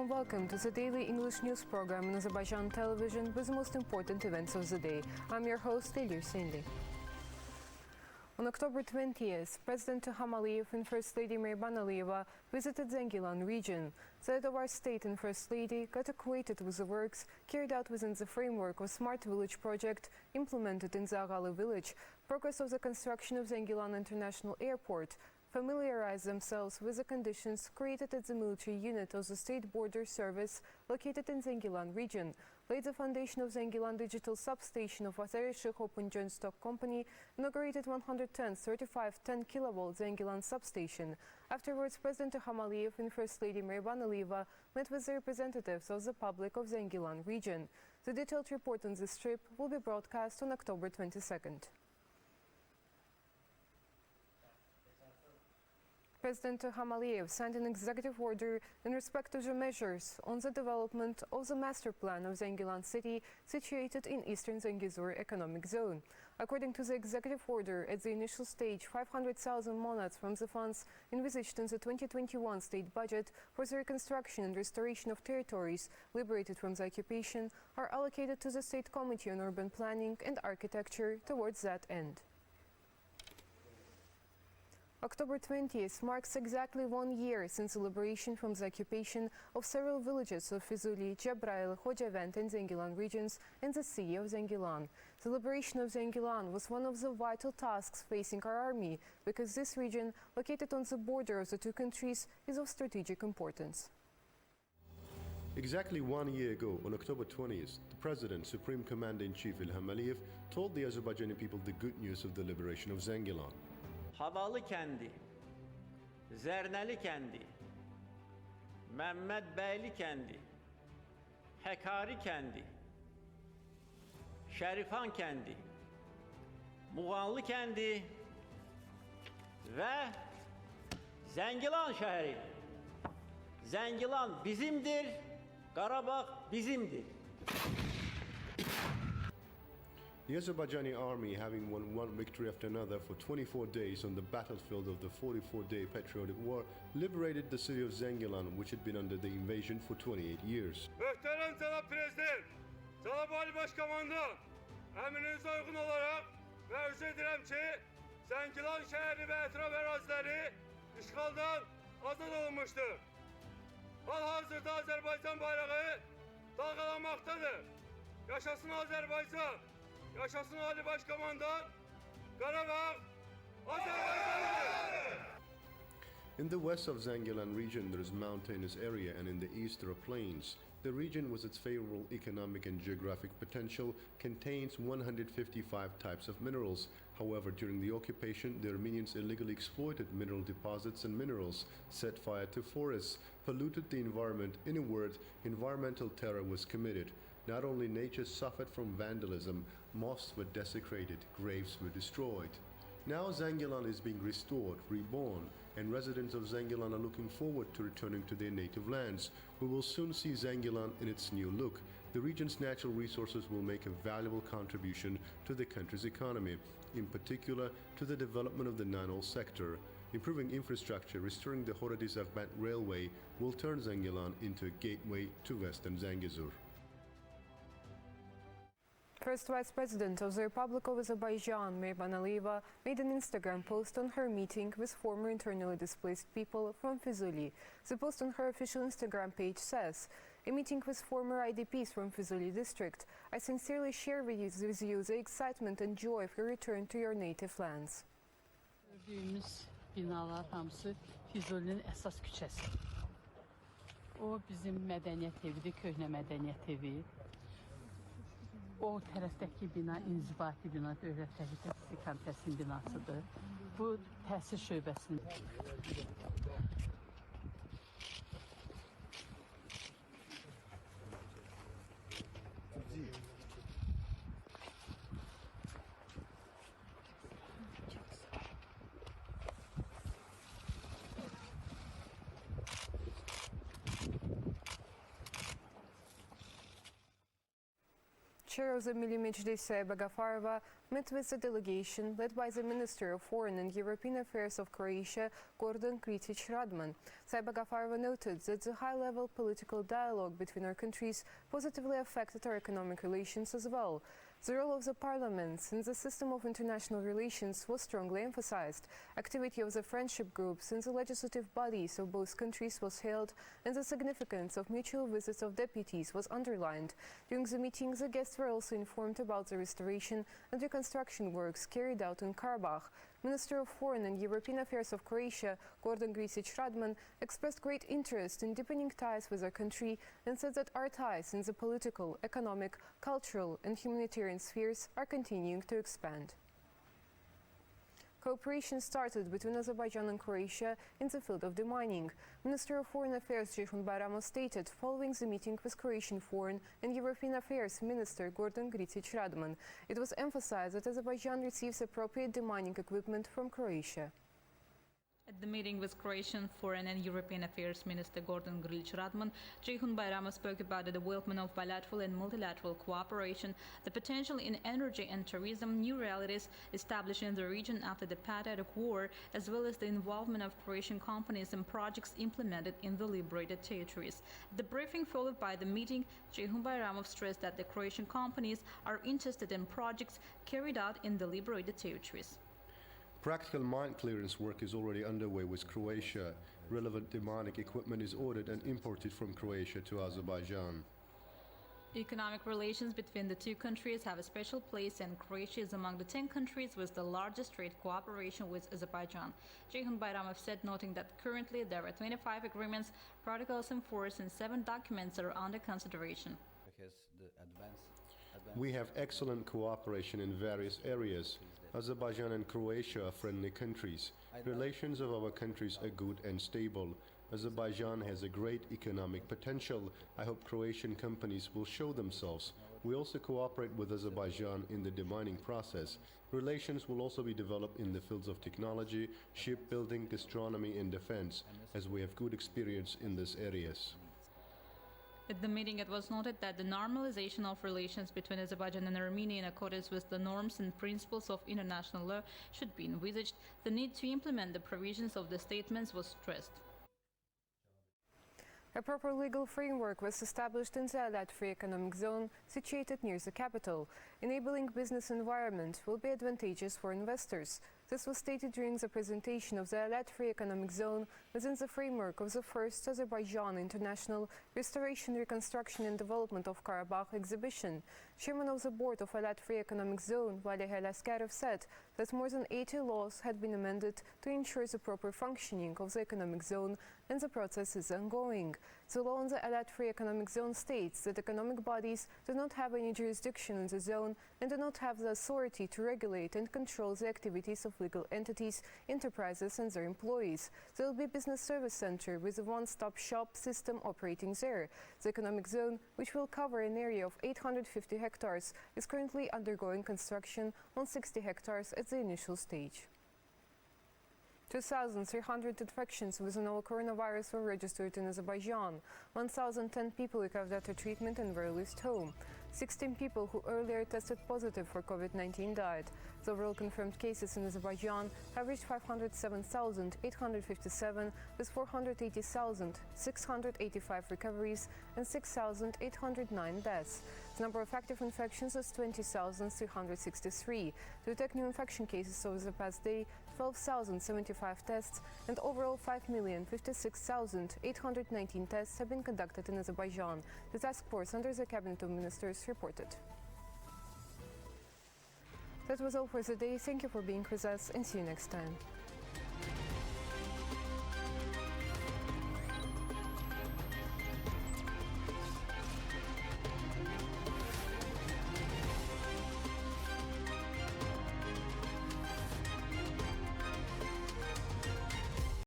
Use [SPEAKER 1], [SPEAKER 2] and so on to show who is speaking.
[SPEAKER 1] and welcome to the daily English news program on Azərbaycan Television with the most important events of the day. I'm your host, İlham. On October 20th, President İlham and First Lady Mehriban Aliyeva visited Zəngilan region. The head of our state and First Lady got acquainted with the works carried out within the framework of Smart Village project implemented in the Qapalı village, progress of the construction of Zəngilan International Airport, familiarize themselves with the conditions created at the military unit of the State Border Service located in Zəngilan region, laid the foundation of Zəngilan Digital Substation of Azərbaycan Open Joint Stock Company, inaugurated 110 3510 kV Zəngilan Substation. Afterwards, President İlham and First Lady Mehriban Aliyeva met with the representatives of the public of Zəngilan region. The detailed report on this trip will be broadcast on October 22nd. President İlham signed an executive order in respect of the measures on the development of the master plan of Zəngilan city situated in Eastern Zəngezur economic zone. According to the executive order, at the initial stage, 500,000 monads from the funds envisaged in the 2021 state budget for the reconstruction and restoration of territories liberated from the occupation are allocated to the State Committee on Urban Planning and Architecture towards that end. October 20th marks exactly 1 year since the liberation from the occupation of several villages of Füzuli, Cəbrayıl, Xocavənd and Zəngilan regions and the city of Zəngilan. The liberation of Zəngilan was one of the vital tasks facing our army because this region, located on the border of the two countries, is of strategic importance.
[SPEAKER 2] Exactly 1 year ago, on October 20th, the President, Supreme Commander-in-Chief İlham told the Azerbaijani people the good news of the liberation of Zəngilan.
[SPEAKER 3] Havalı kəndi, Zərnəli kəndi, Məmmədbəyli kəndi, Həkari kəndi, Şərifan kəndi, Muğanlı kəndi və Zəngilan şəhəri. Zəngilan bizimdir, Qarabağ bizimdir.
[SPEAKER 2] The Azerbaijani army, having won one victory after another for 24 days on the battlefield of the 44-day patriotic war, liberated the city of Zəngilan, which had been under the invasion for 28 years.
[SPEAKER 4] Möhtərəm cənab Prezident, cənab Ali Başkomandan, əmrinizə uyğun olaraq və arz edirəm ki, Zəngilan şəhəri və ətraf əraziləri işğaldan azad olunmuşdur. Hal-hazırda Azərbaycan bayrağı dalgalanmaqdadır. Yaşasın Azərbaycan! Yaşasın Ali Başkomandan, Qarabağ, Azərbaycan'dır!
[SPEAKER 2] In the west of Zəngilan region there is mountainous area and in the east there are plains. The region, with its favorable economic and geographic potential, contains 155 types of minerals. However, during the occupation, the Armenians illegally exploited mineral deposits and minerals, set fire to forests, polluted the environment. In a word, environmental terror was committed. Not only nature suffered from vandalism, mosques were desecrated, graves were destroyed. Now Zəngilan is being restored, reborn, and residents of Zəngilan are looking forward to returning to their native lands. We will soon see Zəngilan in its new look. The region's natural resources will make a valuable contribution to the country's economy, in particular to the development of the non-oil sector. Improving infrastructure, restoring the Horadiz-Afbat railway will turn Zəngilan into a gateway to Western Zəngezur.
[SPEAKER 1] First Vice President of the Republic of Azerbaijan, Mehriban Aliyeva, made an Instagram post on her meeting with former internally displaced people from Füzuli. The post on her official Instagram page says, "A meeting with former IDPs from Füzuli district. I sincerely share with you the excitement and joy of your return to your native lands."
[SPEAKER 5] Gördüyümüz binalar hamısı Füzulinin əsas küçəsi. O bizim mədəniyyət evidir, köhnə mədəniyyət evi. O tərəfdəki bina inzibati bina, Dövlət Təhlükəsizlik Komitəsinin binasıdır. Bu təhsil şöbəsinin.
[SPEAKER 1] Chair of the Milli Meclis Bagafarova met with the delegation led by the Minister of Foreign and European Affairs of Croatia, Gordon Gricic-Radman. Bagafarova noted that the high-level political dialogue between our countries positively affected our economic relations as well. The role of the parliaments in the system of international relations was strongly emphasized. Activity of the friendship groups in the legislative bodies of both countries was hailed, and the significance of mutual visits of deputies was underlined. During the meeting, the guests were also informed about the restoration and reconstruction works carried out in Karabakh. Minister of Foreign and European Affairs of Croatia, Gordon Gricic-Radman, expressed great interest in deepening ties with our country and said that our ties in the political, economic, cultural and humanitarian spheres are continuing to expand. Cooperation started between Azerbaijan and Croatia in the field of demining. Minister of Foreign Affairs Ceyhun Bayramov stated following the meeting with Croatian Foreign and European Affairs Minister Gordon Gricic-Radman. It was emphasized that Azerbaijan receives appropriate demining equipment from Croatia.
[SPEAKER 6] At the meeting with Croatian Foreign and European Affairs Minister Gordon Gricic-Radman, Ceyhun Bayramov spoke about the development of bilateral and multilateral cooperation, the potential in energy and tourism, new realities established in the region after the patriotic war, as well as the involvement of Croatian companies in projects implemented in the liberated territories. The briefing followed by the meeting, Ceyhun Bayramov stressed that the Croatian companies are interested in projects carried out in the liberated territories.
[SPEAKER 2] Practical mine clearance work is already underway with Croatia. Relevant demining equipment is ordered and imported from Croatia to Azerbaijan.
[SPEAKER 6] Economic relations between the two countries have a special place, and Croatia is among the 10 countries with the largest trade cooperation with Azerbaijan. Ceyhun Bayramov said, noting that currently there are 25 agreements, protocols in force, and 7 documents are under consideration.
[SPEAKER 2] We have excellent cooperation in various areas. Azerbaijan and Croatia are friendly countries. Relations of our countries are good and stable. Azerbaijan has a great economic potential. I hope Croatian companies will show themselves. We also cooperate with Azerbaijan in the demining process. Relations will also be developed in the fields of technology, shipbuilding, gastronomy and defense, as we have good experience in these areas.
[SPEAKER 6] At the meeting, it was noted that the normalization of relations between Azerbaijan and Armenia in accordance with the norms and principles of international law should be envisaged. The need to implement the provisions of the statements was stressed.
[SPEAKER 1] A proper legal framework was established in the Alat Free Economic Zone situated near the capital. Enabling business environment will be advantageous for investors. This was stated during the presentation of the Alat Free Economic Zone within the framework of the first Azerbaijan International Restoration, Reconstruction and Development of Karabakh exhibition. Chairman of the board of Alat Free Economic Zone, Vali Helaskarov, said that more than 80 laws had been amended to ensure the proper functioning of the economic zone, and the process is ongoing. The law on the Alat Free Economic Zone states that economic bodies do not have any jurisdiction in the zone and do not have the authority to regulate and control the activities of legal entities, enterprises and their employees. There will be a business service center with a one-stop shop system operating there. The economic zone, which will cover an area of 850 hectares, is currently undergoing construction on 60 hectares at the initial stage. 2,300 infections with the novel coronavirus were registered in Azerbaijan. 1,010 people recovered after treatment and were released home. 16 people who earlier tested positive for COVID-19 died. The overall confirmed cases in Azerbaijan have reached 507,857 with 480,685 recoveries and 6,809 deaths. The number of active infections is 20,363. To detect new infection cases over the past day, 12,075 tests and overall 5,056,819 tests have been conducted in Azerbaijan. The task force under the Cabinet of Ministers reported. That was all for the day. Thank you for being with us and see you next time.